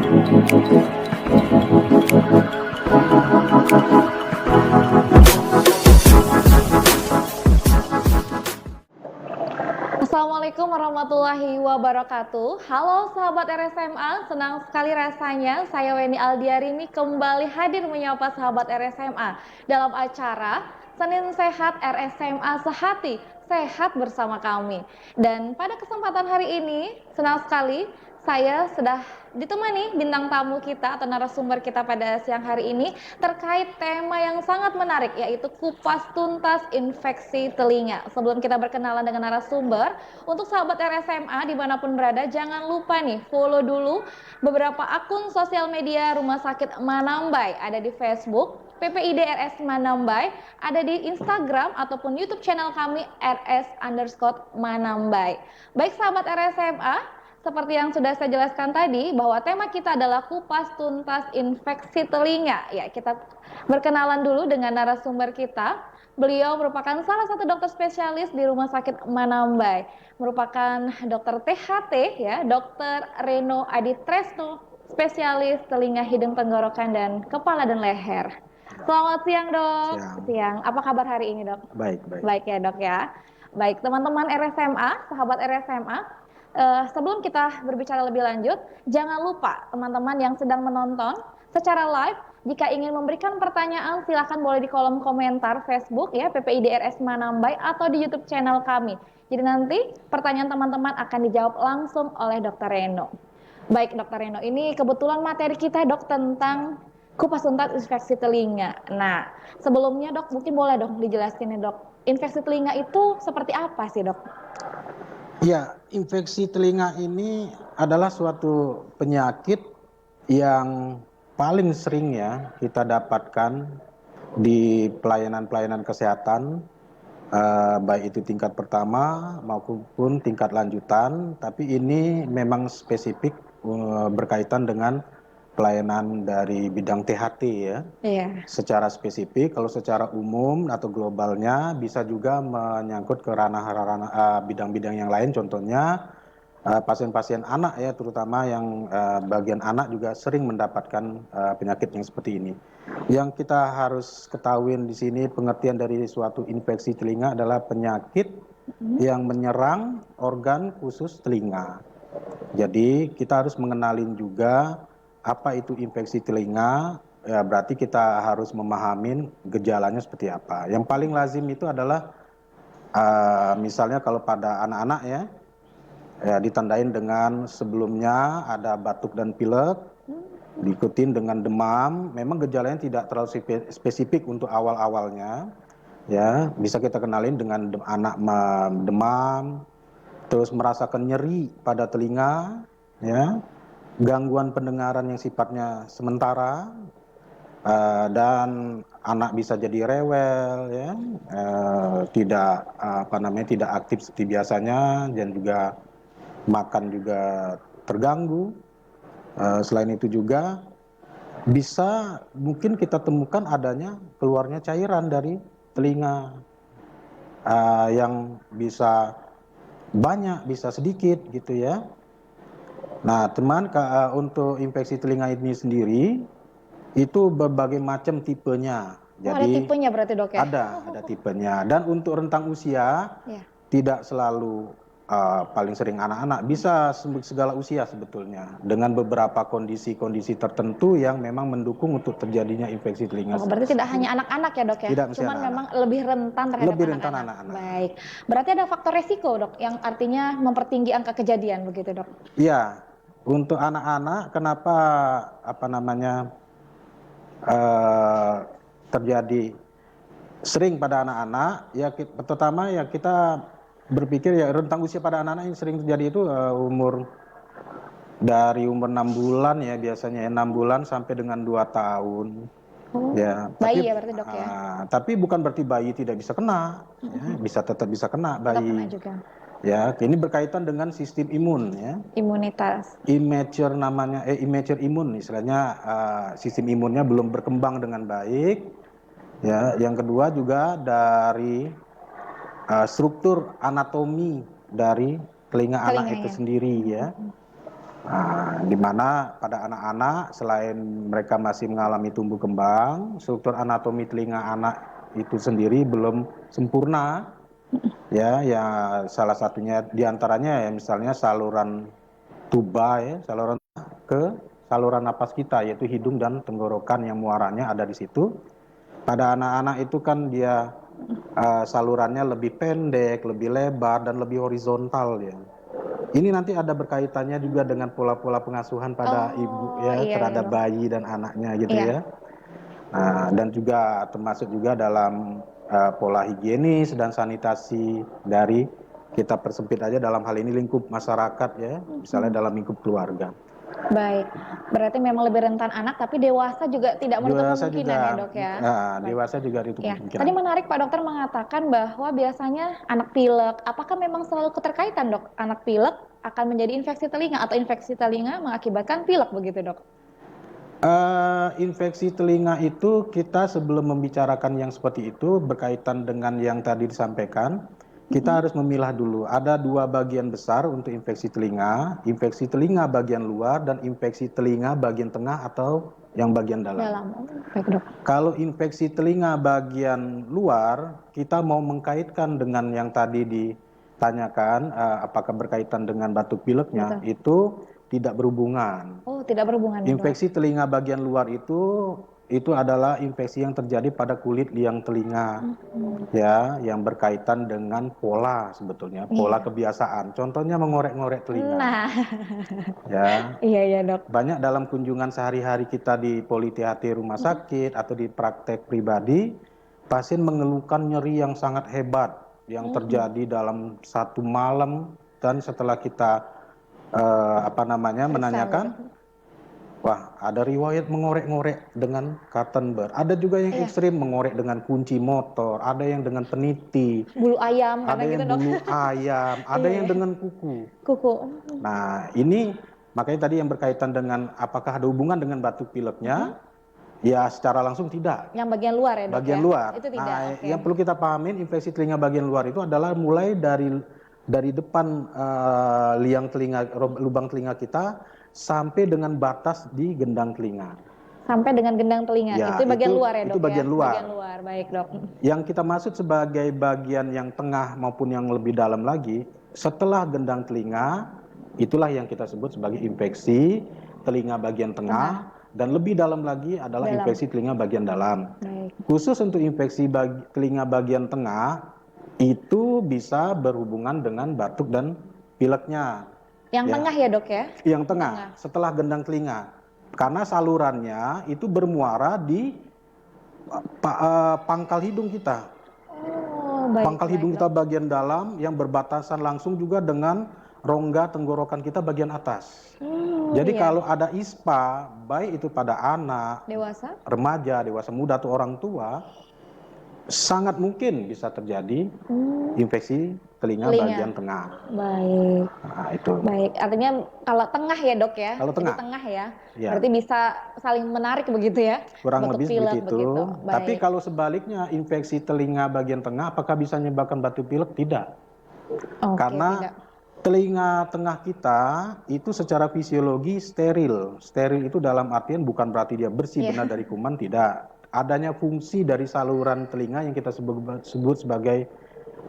Assalamualaikum warahmatullahi wabarakatuh. Halo sahabat RSMA, senang sekali rasanya saya Weni Aldiarini kembali hadir menyapa sahabat RSMA dalam acara Senin Sehat RSMA Sehati, sehat bersama kami. Dan pada kesempatan hari ini, senang sekali saya sudah ditemani bintang tamu kita atau narasumber kita pada siang hari ini terkait tema yang sangat menarik, yaitu kupas tuntas infeksi telinga. Sebelum kita berkenalan dengan narasumber, untuk sahabat RSMA dimanapun berada, jangan lupa nih follow dulu beberapa akun sosial media Rumah Sakit Manambai. Ada di Facebook PPID RS Manambai, ada di Instagram ataupun YouTube channel kami RS_Manambai. Baik sahabat RSMA, seperti yang sudah saya jelaskan tadi, bahwa tema kita adalah kupas tuntas infeksi telinga. Ya, kita berkenalan dulu dengan narasumber kita. Beliau merupakan salah satu dokter spesialis di Rumah Sakit Manambai, merupakan dokter THT, ya, Dokter Reno Aditresno, spesialis telinga, hidung, tenggorokan, dan kepala dan leher. Selamat siang dok. Siang. Apa kabar hari ini dok? Baik. Baik ya dok ya. Baik teman-teman RSMA, sahabat RSMA. Sebelum kita berbicara lebih lanjut, jangan lupa teman-teman yang sedang menonton secara live, jika ingin memberikan pertanyaan silakan boleh di kolom komentar Facebook ya PPID RS Manambai atau di YouTube channel kami. Jadi nanti pertanyaan teman-teman akan dijawab langsung oleh Dr. Reno. Baik Dr. Reno, ini kebetulan materi kita dok tentang kupas tuntas infeksi telinga. Nah, sebelumnya dok mungkin boleh dok dijelasin nih dok, infeksi telinga itu seperti apa sih dok? Ya, infeksi telinga ini adalah suatu penyakit yang paling sering ya kita dapatkan di pelayanan-pelayanan kesehatan, baik itu tingkat pertama maupun tingkat lanjutan, tapi ini memang spesifik berkaitan dengan pelayanan dari bidang THT ya. Iya. Secara spesifik, kalau secara umum atau globalnya bisa juga menyangkut ke ranah-ranah bidang-bidang yang lain, contohnya pasien-pasien anak ya, terutama yang bagian anak juga sering mendapatkan penyakit yang seperti ini. Yang kita harus ketahui di sini pengertian dari suatu infeksi telinga adalah penyakit yang menyerang organ khusus telinga. Jadi kita harus mengenalin juga apa itu infeksi telinga, ya berarti kita harus memahami gejalanya seperti apa. Yang paling lazim itu adalah misalnya kalau pada anak-anak ya, ditandain dengan sebelumnya ada batuk dan pilek, diikutin dengan demam. Memang gejalanya tidak terlalu spesifik untuk awal-awalnya, ya bisa kita kenalin dengan anak demam, terus merasakan nyeri pada telinga, ya, gangguan pendengaran yang sifatnya sementara, dan anak bisa jadi rewel, ya, tidak aktif seperti biasanya, dan juga makan juga terganggu. Selain itu juga bisa mungkin kita temukan adanya keluarnya cairan dari telinga, yang bisa banyak, bisa sedikit gitu ya. Nah, teman, untuk infeksi telinga ini sendiri itu berbagai macam tipenya. Jadi ada tipenya berarti dok ya? Ada tipenya. Dan untuk rentang usia tidak selalu paling sering anak-anak, bisa segala usia sebetulnya, dengan beberapa kondisi-kondisi tertentu yang memang mendukung untuk terjadinya infeksi telinga. Berarti tidak hanya anak-anak ya dok ya? Tidak, cuman memang lebih rentan terhadap anak-anak. Baik, berarti ada faktor resiko dok yang artinya mempertinggi angka kejadian begitu dok? Iya, untuk anak-anak kenapa terjadi sering pada anak-anak ya, pertama ya kita berpikir ya rentang usia pada anak-anak yang sering terjadi itu dari umur 6 bulan ya, biasanya 6 bulan sampai dengan 2 tahun. Ya, bayi ya berarti dok ya? Tapi bukan berarti bayi tidak bisa kena, ya, tetap bisa kena bayi. Tetap kena juga. Ya, ini berkaitan dengan sistem imun ya. Imunitas. Immature namanya, immature imun istilahnya, sistem imunnya belum berkembang dengan baik. Ya, yang kedua juga dari struktur anatomi dari telinga anak itu sendiri ya. Nah, di mana pada anak-anak selain mereka masih mengalami tumbuh kembang, struktur anatomi telinga anak itu sendiri belum sempurna. Ya, ya salah satunya diantaranya ya misalnya saluran tuba ya, saluran ke saluran napas kita yaitu hidung dan tenggorokan yang muaranya ada di situ. Pada anak-anak itu kan dia salurannya lebih pendek, lebih lebar dan lebih horizontal ya. Ini nanti ada berkaitannya juga dengan pola-pola pengasuhan pada ibu Oh, ya iya ya, terhadap Dok. bayi dan anaknya gitu Iya. ya. Nah, dan juga termasuk juga dalam pola higienis dan sanitasi dari kita persempit aja dalam hal ini lingkup masyarakat ya, misalnya dalam lingkup keluarga. Baik. Berarti memang lebih rentan anak, tapi dewasa juga tidak menutup Dewasa kemungkinan ya, juga, Dok ya. Baik. dewasa juga itu Ya, kemungkinan. tadi menarik Pak Dokter mengatakan bahwa biasanya anak pilek, apakah memang selalu keterkaitan, Dok? Anak pilek akan menjadi infeksi telinga atau infeksi telinga mengakibatkan pilek begitu, Dok? Infeksi telinga itu kita sebelum membicarakan yang seperti itu berkaitan dengan yang tadi disampaikan, kita harus memilah dulu. Ada dua bagian besar untuk infeksi telinga bagian luar dan infeksi telinga bagian tengah atau yang bagian dalam. Dalam. Oh, baik, Dok. Kalau infeksi telinga bagian luar, kita mau mengkaitkan dengan yang tadi ditanyakan, apakah berkaitan dengan batuk pileknya, Betul. itu tidak berhubungan. Oh, tidak berhubungan ya, Dok. Infeksi telinga bagian luar itu adalah infeksi yang terjadi pada kulit liang telinga, ya, yang berkaitan dengan pola sebetulnya, pola Iya. kebiasaan. Contohnya mengorek-ngorek telinga, Nah, ya. iya ya, Dok. Banyak dalam kunjungan sehari-hari kita di poli-THT rumah sakit atau di praktek pribadi, pasien mengeluhkan nyeri yang sangat hebat yang terjadi dalam satu malam dan setelah kita menanyakan, wah ada riwayat mengorek-ngorek dengan cotton bud, ada juga yang Iya. ekstrim mengorek dengan kunci motor, ada yang dengan peniti, Bulu ayam ada karena gitu, yang Dok. bulu ayam, ada Iya, yang iya. dengan kuku. Kuku. Nah, ini makanya tadi yang berkaitan dengan apakah ada hubungan dengan batuk pileknya, ya secara langsung tidak. Yang bagian luar ya, Dok Bagian ya? luar. Itu tidak, Nah, oke. yang perlu kita pahamin infeksi telinga bagian luar itu adalah mulai dari depan liang telinga, lubang telinga kita sampai dengan batas di gendang telinga. Sampai dengan gendang telinga. Ya, Itu bagian luar ya, itu Dok bagian ya? luar. Bagian luar. Baik, Dok. Yang kita maksud sebagai bagian yang tengah maupun yang lebih dalam lagi, setelah gendang telinga, itulah yang kita sebut sebagai infeksi telinga bagian tengah, dan lebih dalam lagi adalah Dalam. infeksi telinga bagian dalam. Baik. Khusus untuk infeksi telinga bagian tengah, itu bisa berhubungan dengan batuk dan pileknya. Yang Ya. tengah ya, Dok ya? Yang tengah, setelah gendang telinga. Karena salurannya itu bermuara di pangkal hidung kita. Oh, baik. Pangkal hidung kita bagian dalam yang berbatasan langsung juga dengan rongga tenggorokan kita bagian atas. Jadi iya. kalau ada ISPA, baik itu pada anak, Dewasa? remaja, dewasa muda atau orang tua, sangat mungkin bisa terjadi infeksi telinga bagian tengah. Baik. Nah, itu. Baik, artinya kalau tengah ya, Dok ya? Kalau tengah. Itu tengah ya. Ya. Berarti bisa saling menarik begitu ya? Kurang batuk lebih pilek seperti itu. begitu. Tapi Baik. kalau sebaliknya infeksi telinga bagian tengah apakah bisa menyebabkan batuk pilek? Tidak. Oke, Karena tidak. telinga tengah kita itu secara fisiologi steril. Steril itu dalam artian bukan berarti dia bersih benar dari kuman, tidak. Adanya fungsi dari saluran telinga yang kita sebut sebagai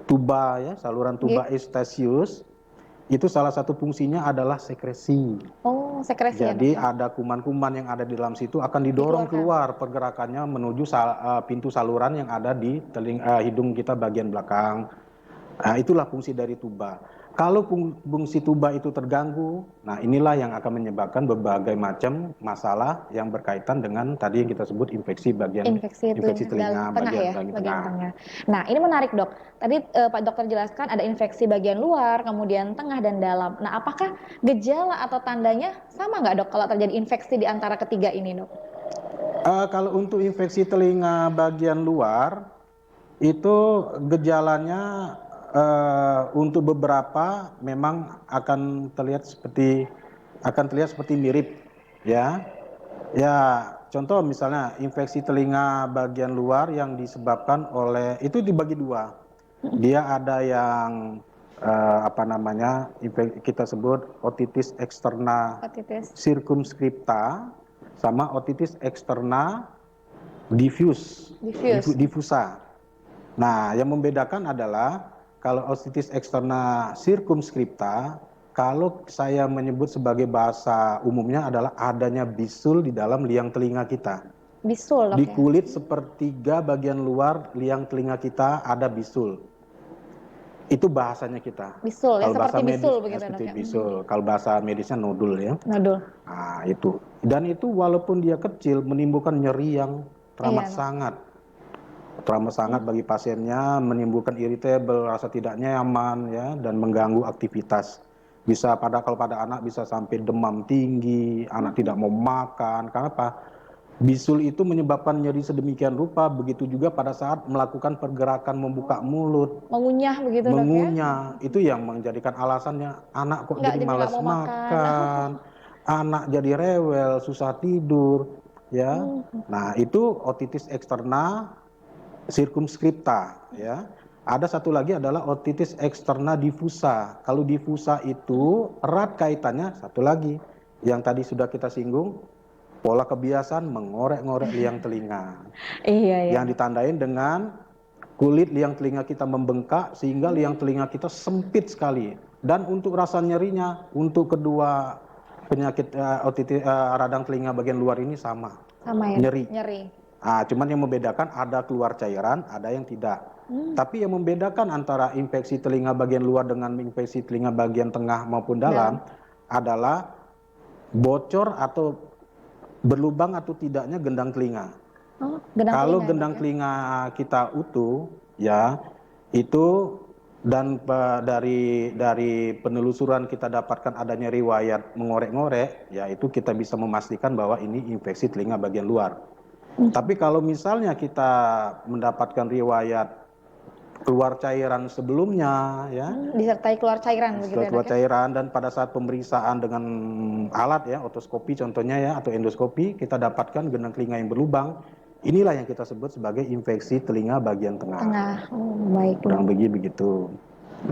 tuba ya, saluran tuba eustachius. Itu salah satu fungsinya adalah sekresi. Oh, sekresi ya, Jadi Dok ya? ada kuman-kuman yang ada di dalam situ akan didorong keluar pergerakannya menuju pintu saluran yang ada di hidung kita bagian belakang. Nah, itulah fungsi dari tuba. Kalau fungsi tuba itu terganggu, nah inilah yang akan menyebabkan berbagai macam masalah yang berkaitan dengan tadi yang kita sebut infeksi telinga bagian tengah. Nah, ini menarik, Dok. Tadi Pak Dokter jelaskan ada infeksi bagian luar, kemudian tengah dan dalam. Nah, apakah gejala atau tandanya sama nggak, Dok, kalau terjadi infeksi di antara ketiga ini, Dok? Kalau untuk infeksi telinga bagian luar, itu gejalanya untuk beberapa memang akan terlihat seperti mirip, ya. Ya, contoh misalnya infeksi telinga bagian luar yang disebabkan oleh itu dibagi dua. Dia ada yang apa namanya, kita sebut otitis externa Otitis. circumscripta sama otitis externa diffusa. Nah, yang membedakan adalah kalau otitis externa circumscripta, kalau saya menyebut sebagai bahasa umumnya adalah adanya bisul di dalam liang telinga kita. Bisul, Di Dok, ya? kulit sepertiga bagian luar liang telinga kita ada bisul. Itu bahasanya kita. Bisul, ya, Kalau seperti bahasa medis, bisul begitu, Dok, seperti ya? bisul. Kalau bahasa medisnya nodul ya. Nodul. Nah, itu. Dan itu walaupun dia kecil menimbulkan nyeri yang teramat Iya, Dok. sangat. Teramat sangat bagi pasiennya, menimbulkan irritable, rasa tidak nyaman ya, dan mengganggu aktivitas. Bisa kalau pada anak bisa sampai demam tinggi, anak tidak mau makan. Karena apa? Bisul itu menyebabkan nyeri sedemikian rupa, begitu juga pada saat melakukan pergerakan membuka mulut, Mengunyah begitu, Dok, ya? mengunyah. Itu yang menjadikan alasannya anak kok Nggak, jadi jadi nggak malas mau makan, anak jadi rewel, susah tidur, ya. Nah, itu otitis externa circumscripta, ya. Ada satu lagi adalah otitis externa diffusa. Kalau diffusa itu erat kaitannya satu lagi yang tadi sudah kita singgung, pola kebiasaan mengorek-ngorek liang telinga. Iya, iya. Yang ditandain dengan kulit liang telinga kita membengkak sehingga liang telinga kita sempit sekali. Dan untuk rasa nyerinya untuk kedua penyakit otitis radang telinga bagian luar ini sama. Sama ya? Nyeri. Nyeri. Cuman yang membedakan ada keluar cairan, ada yang tidak. Tapi yang membedakan antara infeksi telinga bagian luar dengan infeksi telinga bagian tengah maupun dalam adalah bocor atau berlubang atau tidaknya gendang telinga. Oh, gendang Kalau telinga, gendang Dok, ya? telinga kita utuh, ya itu dan dari penelusuran kita dapatkan adanya riwayat mengorek-ngorek, ya itu kita bisa memastikan bahwa ini infeksi telinga bagian luar. Tapi kalau misalnya kita mendapatkan riwayat keluar cairan sebelumnya, ya, Disertai keluar cairan begitu setelah ya, keluar Dok, ya? cairan dan pada saat pemeriksaan dengan alat ya, otoskopi contohnya ya, atau endoskopi, kita dapatkan gendang telinga yang berlubang. Inilah yang kita sebut sebagai infeksi telinga bagian tengah. Tengah. Oh, baik, Kurang Dok. begitu.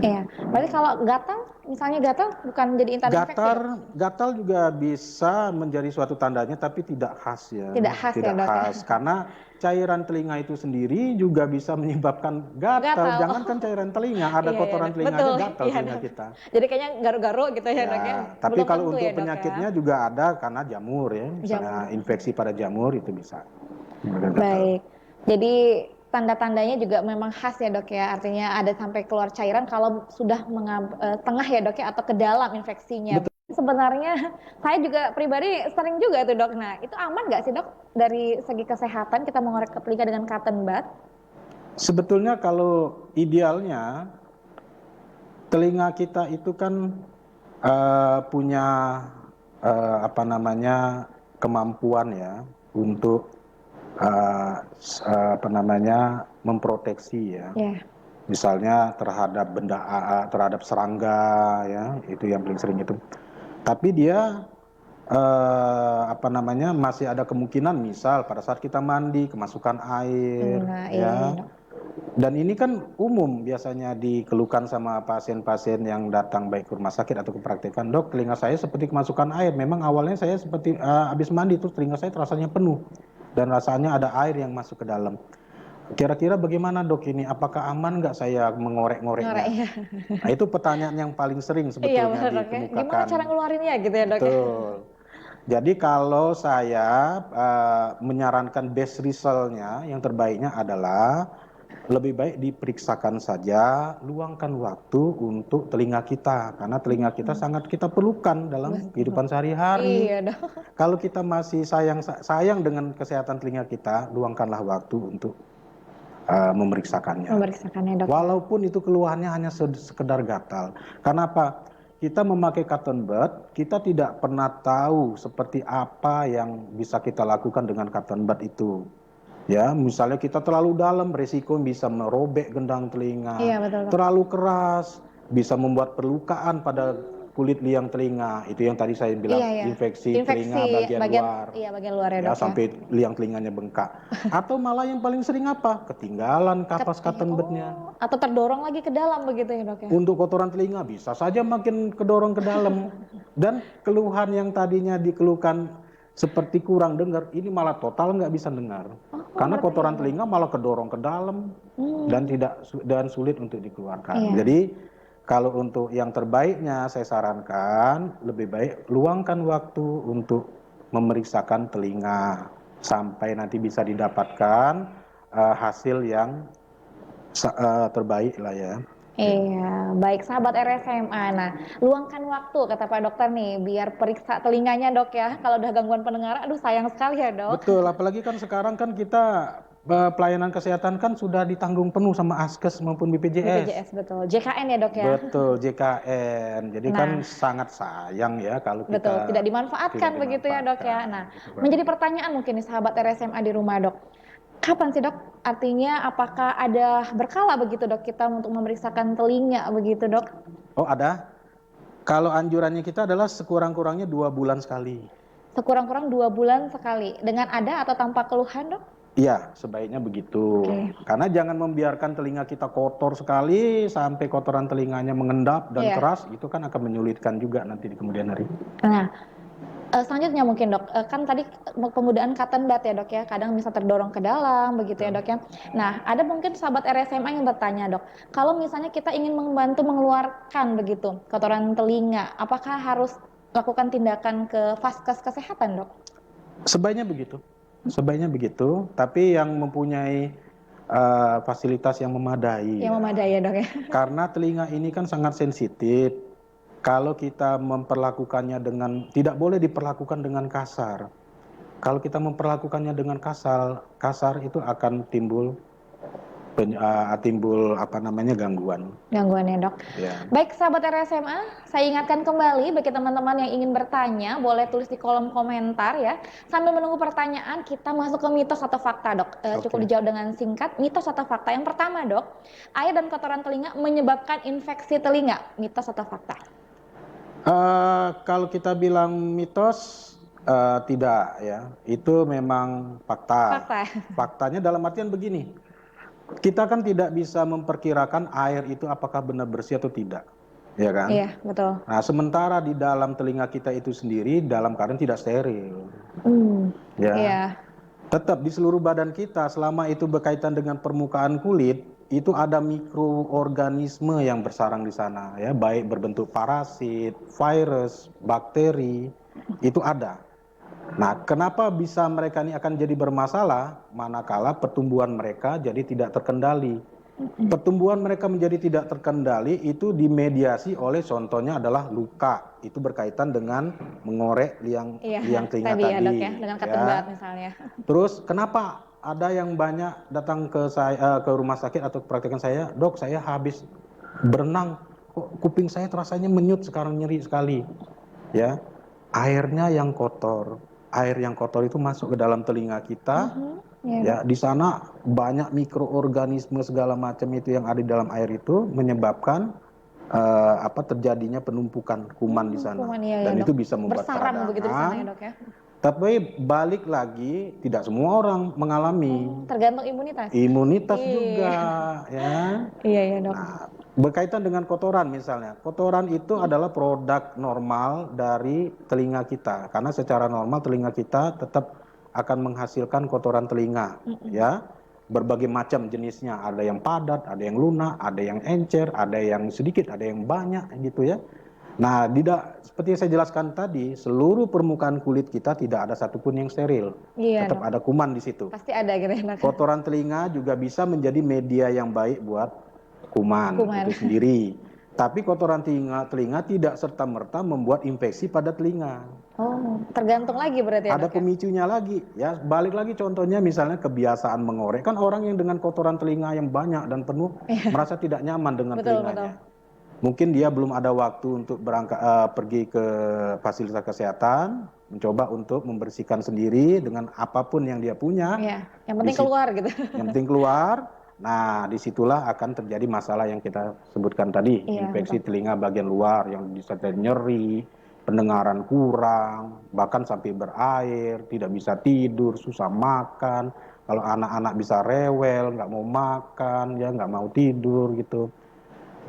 Iya. Berarti kalau gatal, misalnya gatal bukan jadi intan infeksi, Dok? Gatal juga bisa menjadi suatu tandanya, tapi tidak khas ya. Tidak khas ya, Tidak Dok, ya? khas, karena cairan telinga itu sendiri juga bisa menyebabkan gatal. Gatal. Jangankan cairan telinga, ada Iya, kotoran iya, Dok. telinga Betul. aja gatal Iya, telinga Dok. kita. Jadi kayaknya garu-garu gitu ya, Dok, ya? Tapi Belum kalau tentu untuk ya, Dok, ya? penyakitnya juga ada karena jamur ya, misalnya infeksi pada jamur itu bisa. Baik. Jadi tanda-tandanya juga memang khas ya, Dok, ya. Artinya ada sampai keluar cairan kalau sudah tengah ya, Dok, ya, atau ke dalam infeksinya. Betul. Sebenarnya saya juga pribadi sering juga tuh, Dok. Nah, itu aman nggak sih, Dok, dari segi kesehatan kita mengorek telinga dengan cotton bud? Sebetulnya kalau idealnya telinga kita itu kan punya apa namanya kemampuan ya untuk apa namanya memproteksi ya. Yeah. Misalnya terhadap benda terhadap serangga ya, itu yang paling sering itu. Tapi dia apa namanya masih ada kemungkinan misal pada saat kita mandi kemasukan air ya. Dan ini kan umum biasanya dikeluhkan sama pasien-pasien yang datang baik ke rumah sakit atau ke praktekan, dok telinga saya seperti kemasukan air. Memang awalnya saya seperti habis mandi terus telinga saya rasanya penuh dan rasanya ada air yang masuk ke dalam. Kira-kira bagaimana dok ini? Apakah aman nggak saya mengorek-ngoreknya? Ya. Nah, itu pertanyaan yang paling sering sebetulnya bener, dikemukakan. Gimana cara ngeluarinnya gitu ya, Dok? Betul. Jadi kalau saya menyarankan best result-nya yang terbaiknya adalah lebih baik diperiksakan saja, luangkan waktu untuk telinga kita karena telinga kita sangat kita perlukan dalam kehidupan sehari-hari. Iya, Dok. Kalau kita masih sayang dengan kesehatan telinga kita, luangkanlah waktu untuk memeriksakannya. Memeriksakannya, Dok. Walaupun itu keluhannya hanya sekedar gatal. Karena apa? Kita memakai cotton bud, kita tidak pernah tahu seperti apa yang bisa kita lakukan dengan cotton bud itu. Ya, misalnya kita terlalu dalam, resiko bisa merobek gendang telinga. Iya, betul. Terlalu keras, bisa membuat perlukaan pada kulit liang telinga, itu yang tadi saya bilang Iya, ya. infeksi telinga bagian luar, Iya, bagian luar ya ya dok ya. sampai liang telinganya bengkak. Atau malah yang paling sering apa? Ketinggalan kapas cotton budnya. Atau terdorong lagi ke dalam begitu ya dok ya. Untuk kotoran telinga bisa saja makin kedorong ke dalam. Dan keluhan yang tadinya dikeluhkan seperti kurang dengar, ini malah total nggak bisa dengar. Karena kotoran telinga malah kedorong ke dalam dan sulit untuk dikeluarkan. Iya. Jadi kalau untuk yang terbaiknya saya sarankan lebih baik luangkan waktu untuk memeriksakan telinga sampai nanti bisa didapatkan hasil yang terbaik lah ya. Iya, baik sahabat RSMA. Nah, luangkan waktu kata Pak Dokter nih, biar periksa telinganya dok ya. Kalau udah gangguan pendengaran, aduh sayang sekali ya dok. Betul, apalagi kan sekarang kan kita pelayanan kesehatan kan sudah ditanggung penuh sama Askes maupun BPJS. BPJS betul, JKN ya dok ya. Betul, JKN. Jadi kan sangat sayang ya kalau kita betul, tidak dimanfaatkan begitu ya dok ya. Nah, menjadi pertanyaan mungkin nih sahabat RSMA di rumah dok. Kapan sih dok? Artinya apakah ada berkala begitu dok kita untuk memeriksakan telinga begitu dok? Oh ada. Kalau anjurannya kita adalah sekurang-kurangnya 2 bulan sekali. Sekurang-kurang 2 bulan sekali. Dengan ada atau tanpa keluhan dok? Iya, sebaiknya begitu. Karena jangan membiarkan telinga kita kotor sekali sampai kotoran telinganya mengendap dan keras, itu kan akan menyulitkan juga nanti di kemudian hari. Nah, selanjutnya mungkin dok, kan tadi penggunaan cotton bud ya dok ya, kadang bisa terdorong ke dalam begitu ya dok ya. Nah, ada mungkin sahabat RSMA yang bertanya dok, kalau misalnya kita ingin membantu mengeluarkan begitu kotoran telinga, apakah harus lakukan tindakan ke vaskes kesehatan dok? Sebaiknya begitu, tapi yang mempunyai fasilitas yang memadai. Yang memadai ya dok ya. Karena telinga ini kan sangat sensitif. Kalau kita memperlakukannya tidak boleh diperlakukan dengan kasar. Kalau kita memperlakukannya dengan kasar itu akan timbul gangguan. Gangguan ya dok. Ya. Baik sahabat RSMA, saya ingatkan kembali bagi teman-teman yang ingin bertanya, boleh tulis di kolom komentar ya. Sambil menunggu pertanyaan, kita masuk ke mitos atau fakta dok. Cukup dijawab dengan singkat, mitos atau fakta. Yang pertama dok, air dan kotoran telinga menyebabkan infeksi telinga, mitos atau fakta? Kalau kita bilang mitos, tidak ya, itu memang fakta. Faktanya dalam artian begini, kita kan tidak bisa memperkirakan air itu apakah benar bersih atau tidak, ya kan? Iya, betul. Nah, sementara di dalam telinga kita itu sendiri dalam keadaan tidak steril. Ya. Iya. Tetap di seluruh badan kita selama itu berkaitan dengan permukaan kulit, itu ada mikroorganisme yang bersarang di sana ya, baik berbentuk parasit, virus, bakteri, itu ada. Nah, kenapa bisa mereka ini akan jadi bermasalah manakala pertumbuhan mereka jadi tidak terkendali. Pertumbuhan mereka menjadi tidak terkendali itu dimediasi oleh contohnya adalah luka. Itu berkaitan dengan mengorek liang telinga tadi. Ya, dok, ya, dengan cotton bud misalnya. Terus kenapa ada yang banyak datang ke saya ke rumah sakit atau praktekan saya, dok saya habis berenang, kok kuping saya terasanya menyut sekarang nyeri sekali. Ya, airnya yang kotor. Air yang kotor itu masuk ke dalam telinga kita. Ya, di sana banyak mikroorganisme segala macam itu yang ada di dalam air itu menyebabkan terjadinya penumpukan kuman di sana. Dan itu bisa membuat bersarang begitu di sana ya dok ya. Tapi balik lagi, tidak semua orang mengalami. Tergantung imunitas. Imunitas juga, ya. Iya dok. Nah, berkaitan dengan kotoran misalnya, kotoran itu adalah produk normal dari telinga kita, karena secara normal telinga kita tetap akan menghasilkan kotoran telinga, ya. Berbagai macam jenisnya, ada yang padat, ada yang lunak, ada yang encer, ada yang sedikit, ada yang banyak, gitu ya. Nah, seperti yang saya jelaskan tadi, seluruh permukaan kulit kita tidak ada satupun yang steril. Tetap ada kuman di situ. Pasti ada gitu ya. Kotoran telinga juga bisa menjadi media yang baik buat kuman itu sendiri. Tapi kotoran telinga tidak serta-merta membuat infeksi pada telinga. Oh, tergantung lagi berarti ya. Ada pemicunya lagi. Ya, balik lagi contohnya misalnya kebiasaan mengorek. Kan orang yang dengan kotoran telinga yang banyak dan penuh merasa tidak nyaman dengan telinganya. Mungkin dia belum ada waktu untuk pergi ke fasilitas kesehatan, mencoba untuk membersihkan sendiri dengan apapun yang dia punya. Yang penting keluar gitu. Yang penting keluar. Nah, disitulah akan terjadi masalah yang kita sebutkan tadi, Iya, infeksi betul. telinga bagian luar yang disertai nyeri, pendengaran kurang, bahkan sampai berair, tidak bisa tidur, susah makan. Kalau anak-anak bisa rewel, nggak mau makan, ya nggak mau tidur gitu.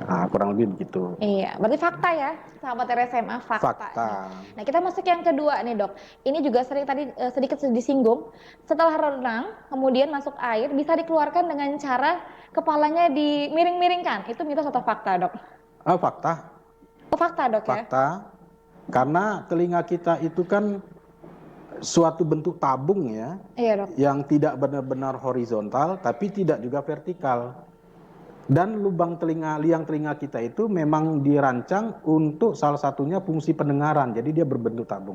Nah, kurang lebih begitu. Iya, berarti fakta ya, sahabat RSMA, fakta Fakta. nih. Nah, kita masuk yang kedua nih, Dok. Ini juga sering tadi sedikit disinggung. Setelah renang, kemudian masuk air, bisa dikeluarkan dengan cara kepalanya dimiring-miringkan. Itu mitos atau fakta, Dok? Fakta, Oh, fakta, Dok ya? fakta. Karena telinga kita itu kan suatu bentuk tabung ya, Iya, Dok. yang tidak benar-benar horizontal, tapi tidak juga vertikal. Dan lubang telinga, liang telinga kita itu memang dirancang untuk salah satunya fungsi pendengaran, jadi dia berbentuk tabung.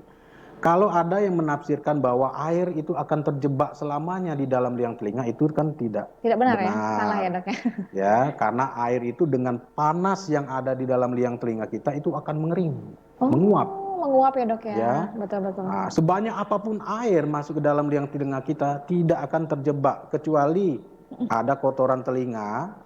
Kalau ada yang menafsirkan bahwa air itu akan terjebak selamanya di dalam liang telinga, itu kan tidak Tidak benar ya? Salah ya, benar. Dok ya? Ya, karena air itu dengan panas yang ada di dalam liang telinga kita itu akan mengering, Oh, menguap. menguap ya, Dok ya? Ya, Betul-betul. nah, sebanyak apapun air masuk ke dalam liang telinga kita tidak akan terjebak kecuali ada kotoran telinga.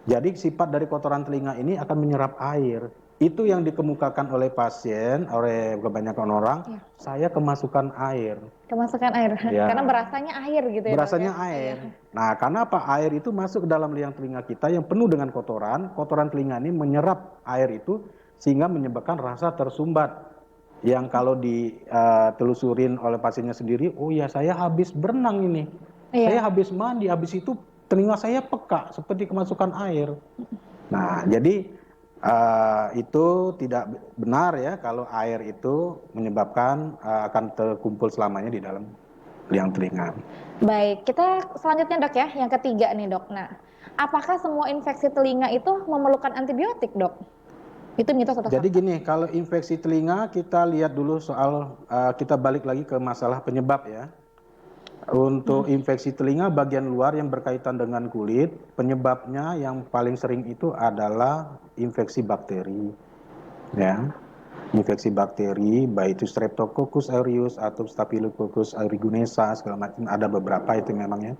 Jadi sifat dari kotoran telinga ini akan menyerap air. Itu yang dikemukakan oleh pasien, oleh kebanyakan orang. Iya. Saya kemasukan air. Kemasukan air. Ya. Karena berasanya air gitu ya, Dok Berasanya ya? air. Iya. Nah, karena apa? Air itu masuk ke dalam liang telinga kita yang penuh dengan kotoran. Kotoran telinga ini menyerap air itu sehingga menyebabkan rasa tersumbat. Yang kalau ditelusurin oleh pasiennya sendiri, oh ya saya habis berenang ini. Iya. Saya habis mandi, habis itu telinga saya peka seperti kemasukan air. Nah, jadi itu tidak benar ya kalau air itu menyebabkan akan terkumpul selamanya di dalam liang telinga. Baik, kita selanjutnya, Dok ya, yang ketiga nih, Dok. Nah, apakah semua infeksi telinga itu memerlukan antibiotik, Dok? Itu mitos atau Jadi fakta? gini, kalau infeksi telinga kita lihat dulu soal kita balik lagi ke masalah penyebab ya. Untuk infeksi telinga bagian luar yang berkaitan dengan kulit, penyebabnya yang paling sering itu adalah infeksi bakteri. Ya. Infeksi bakteri, baik itu Streptococcus aureus atau Staphylococcus aeruginosa, segala macam, ada beberapa itu memang ya.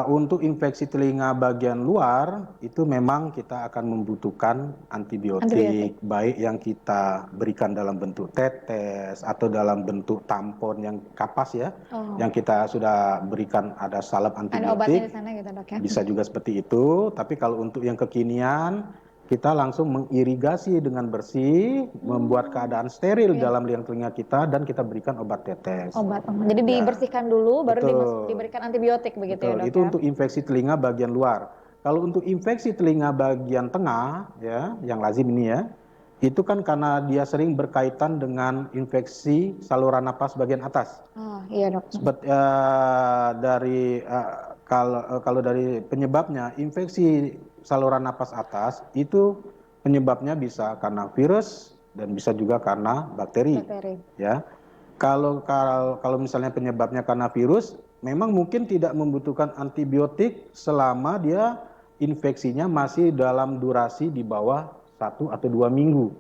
Untuk infeksi telinga bagian luar itu memang kita akan membutuhkan antibiotik, baik yang kita berikan dalam bentuk tetes atau dalam bentuk tampon yang kapas ya, yang kita sudah berikan ada salep Ada obatnya di antibiotik, sana gitu, Dok ya? bisa juga seperti itu. Tapi kalau untuk yang kekinian kita langsung mengirigasi dengan bersih, membuat keadaan steril dalam liang telinga kita dan kita berikan obat tetes. Obat. Jadi Ya. dibersihkan dulu, baru Betul. diberikan antibiotik begitu ya, Betul, Dok itu ya? untuk infeksi telinga bagian luar. Kalau untuk infeksi telinga bagian tengah, ya, yang lazim ini ya, itu kan karena dia sering berkaitan dengan infeksi saluran napas bagian atas. Oh, iya, Dok. Kalau dari penyebabnya, infeksi saluran napas atas itu penyebabnya bisa karena virus dan bisa juga karena bakteri. Bakteri. Ya. Kalau misalnya penyebabnya karena virus, memang mungkin tidak membutuhkan antibiotik selama dia infeksinya masih dalam durasi di bawah 1 atau 2 minggu.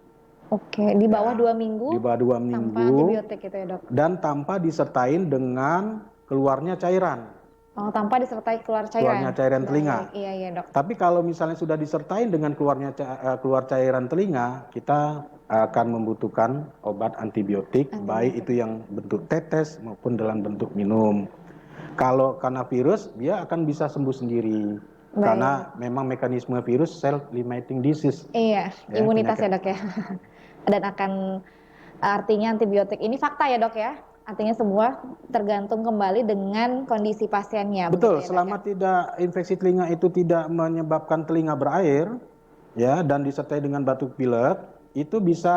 Oke, di bawah 2 minggu. Di bawah 2 Tanpa minggu. antibiotik gitu ya, Dok? Dan tanpa disertain dengan keluarnya cairan. Oh, tanpa disertai keluar cairan. Keluarnya cairan telinga. Iya, iya, Dok. Tapi kalau misalnya sudah disertai dengan keluar cairan telinga, kita akan membutuhkan obat antibiotik, baik itu yang bentuk tetes maupun dalam bentuk minum. Kalau karena virus, dia akan bisa sembuh sendiri. Karena memang mekanisme virus self-limiting disease. Iya, Ya, imunitas penyakit. ya, Dok ya. Dan akan artinya antibiotik ini fakta ya, Dok ya. Artinya semua tergantung kembali dengan kondisi pasiennya. Betul, begitu ya, selama Dok ya? tidak infeksi telinga itu tidak menyebabkan telinga berair, ya, dan disertai dengan batuk pilek, itu bisa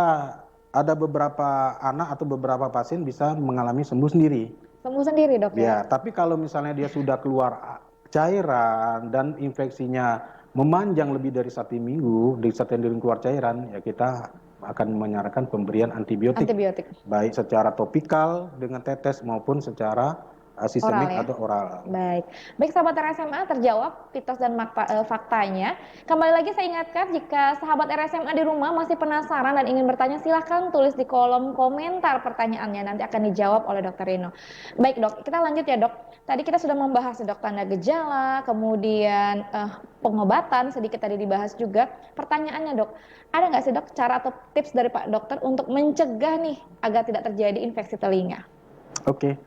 ada beberapa anak atau beberapa pasien bisa mengalami sembuh sendiri. Sembuh sendiri, Dok ya? Ya, tapi kalau misalnya dia sudah keluar cairan dan infeksinya memanjang lebih dari 1 minggu, disertai dengan keluar cairan, ya kita akan menyarankan pemberian antibiotik. Antibiotik. Baik secara topikal dengan tetes maupun secara Oral sistemik ya. atau oral. Baik, baik sahabat RSMA, terjawab mitos dan faktanya. Kembali lagi saya ingatkan, jika sahabat RSMA di rumah masih penasaran dan ingin bertanya, silahkan tulis di kolom komentar pertanyaannya, nanti akan dijawab oleh Dokter Rino. Baik dok, kita lanjut ya dok. Tadi kita sudah membahas dok tanda gejala, kemudian pengobatan sedikit tadi dibahas juga. Pertanyaannya dok, ada nggak sih dok cara atau tips dari Pak Dokter untuk mencegah nih agar tidak terjadi infeksi telinga? Oke.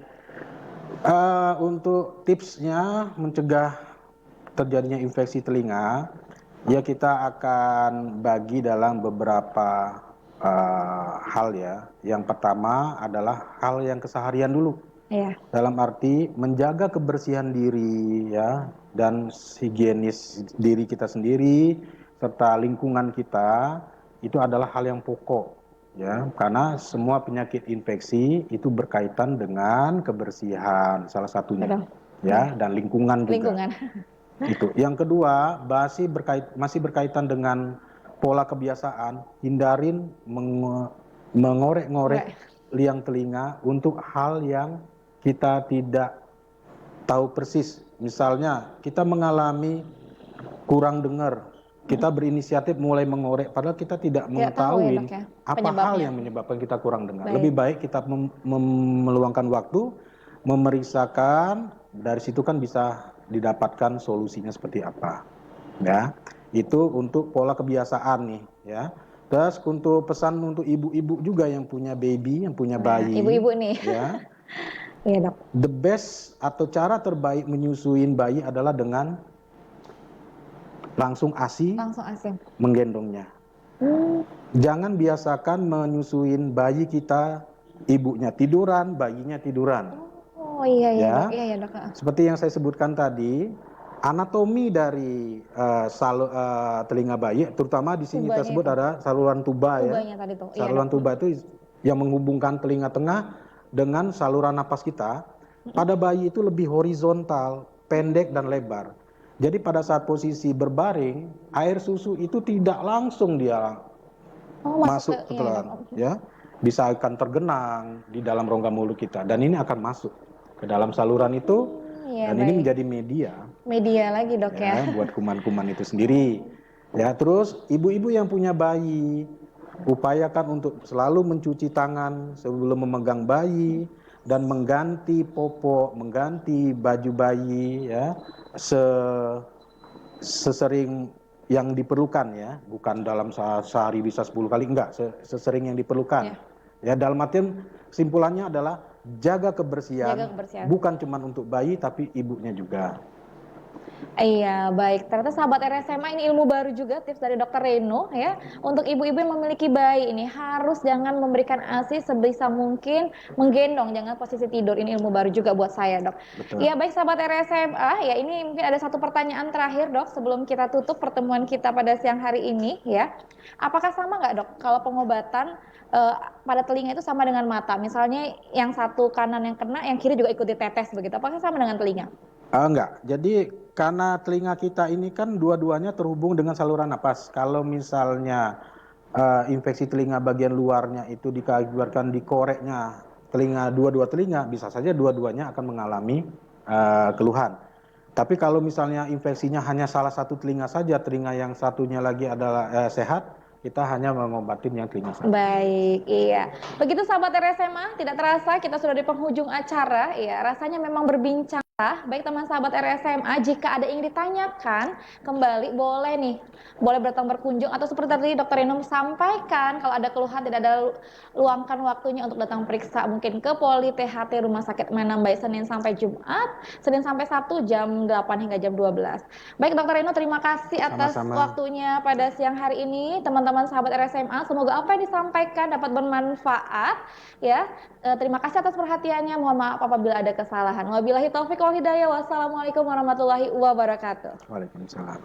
Untuk tipsnya mencegah terjadinya infeksi telinga, ya kita akan bagi dalam beberapa hal ya. Yang pertama adalah hal yang keseharian dulu. Iya. Dalam arti menjaga kebersihan diri ya dan higienis diri kita sendiri serta lingkungan kita itu adalah hal yang pokok ya, karena semua penyakit infeksi itu berkaitan dengan kebersihan salah satunya. Betul. Ya, dan lingkungan juga. Lingkungan. Itu. Yang kedua, masih berkaitan dengan pola kebiasaan, hindarin mengorek-ngorek liang telinga untuk hal yang kita tidak tahu persis. Misalnya, kita mengalami kurang dengar, kita berinisiatif mulai mengorek, padahal kita tidak mengetahui ya, apa hal yang menyebabkan kita kurang dengar. Baik. Lebih baik kita meluangkan waktu, memeriksakan, dari situ kan bisa didapatkan solusinya seperti apa. Ya, itu untuk pola kebiasaan nih, ya. Terus untuk pesan untuk ibu-ibu juga yang punya baby, yang punya bayi. Ibu-ibu nih. Ya. Iya dok. The best atau cara terbaik menyusuin bayi adalah dengan langsung ASI, menggendongnya. Jangan biasakan menyusuin bayi kita, ibunya tiduran, bayinya tiduran. Oh iya ya. Dok. Iya dok. Seperti yang saya sebutkan tadi, anatomi dari telinga bayi, terutama di sini kita sebut ada saluran tuba ya. Tadi tuh. Saluran tuba itu yang menghubungkan telinga tengah dengan saluran napas kita. Pada bayi itu lebih horizontal, pendek dan lebar. Jadi pada saat posisi berbaring, air susu itu tidak langsung dia masuk ke telinga, ya. Bisa akan tergenang di dalam rongga mulut kita, dan ini akan masuk ke dalam saluran itu, dan ini menjadi media lagi dok ya, buat kuman-kuman itu sendiri. Ya, terus ibu-ibu yang punya bayi, upayakan untuk selalu mencuci tangan sebelum memegang bayi dan mengganti popok, mengganti baju bayi ya sesering yang diperlukan ya, bukan dalam sehari bisa 10 kali, enggak, sesering yang diperlukan. Ya, dalam artian kesimpulannya adalah jaga kebersihan. Bukan cuma untuk bayi tapi ibunya juga. Iya, baik. Ternyata sahabat RSMA ini ilmu baru juga, tips dari Dokter Reno ya. Untuk ibu-ibu yang memiliki bayi ini harus jangan memberikan ASI, sebisa mungkin menggendong, jangan posisi tidur. Ini ilmu baru juga buat saya, Dok. Iya, baik sahabat RSMA, ya ini mungkin ada satu pertanyaan terakhir, Dok, sebelum kita tutup pertemuan kita pada siang hari ini ya. Apakah sama nggak, Dok, kalau pengobatan pada telinga itu sama dengan mata? Misalnya yang satu kanan yang kena, yang kiri juga ikut ditetes begitu. Apakah sama dengan telinga? Enggak, jadi karena telinga kita ini kan dua-duanya terhubung dengan saluran napas. Kalau misalnya infeksi telinga bagian luarnya itu dikabarkan dikoreknya telinga, dua-dua telinga, bisa saja dua-duanya akan mengalami keluhan. Tapi kalau misalnya infeksinya hanya salah satu telinga saja, telinga yang satunya lagi adalah sehat, kita hanya mengobatin yang telinga satu. Baik, iya. Begitu sahabat RSMA, tidak terasa kita sudah di penghujung acara. Ya, rasanya memang berbincang. Baik teman sahabat RSMA, jika ada yang ditanyakan kembali boleh datang berkunjung, atau seperti tadi Dokter Reno sampaikan, kalau ada keluhan tidak ada, luangkan waktunya untuk datang periksa mungkin ke Poli THT Rumah Sakit Menam baik Senin sampai Jumat, Senin sampai Sabtu jam 8 hingga jam 12. Baik Dokter Reno, terima kasih atas waktunya pada siang hari ini. Teman-teman sahabat RSMA, semoga apa yang disampaikan dapat bermanfaat ya. Terima kasih atas perhatiannya. Mohon maaf apabila ada kesalahan. Wabillahi taufiq wal hidayah. Wassalamualaikum warahmatullahi wabarakatuh. Waalaikumsalam.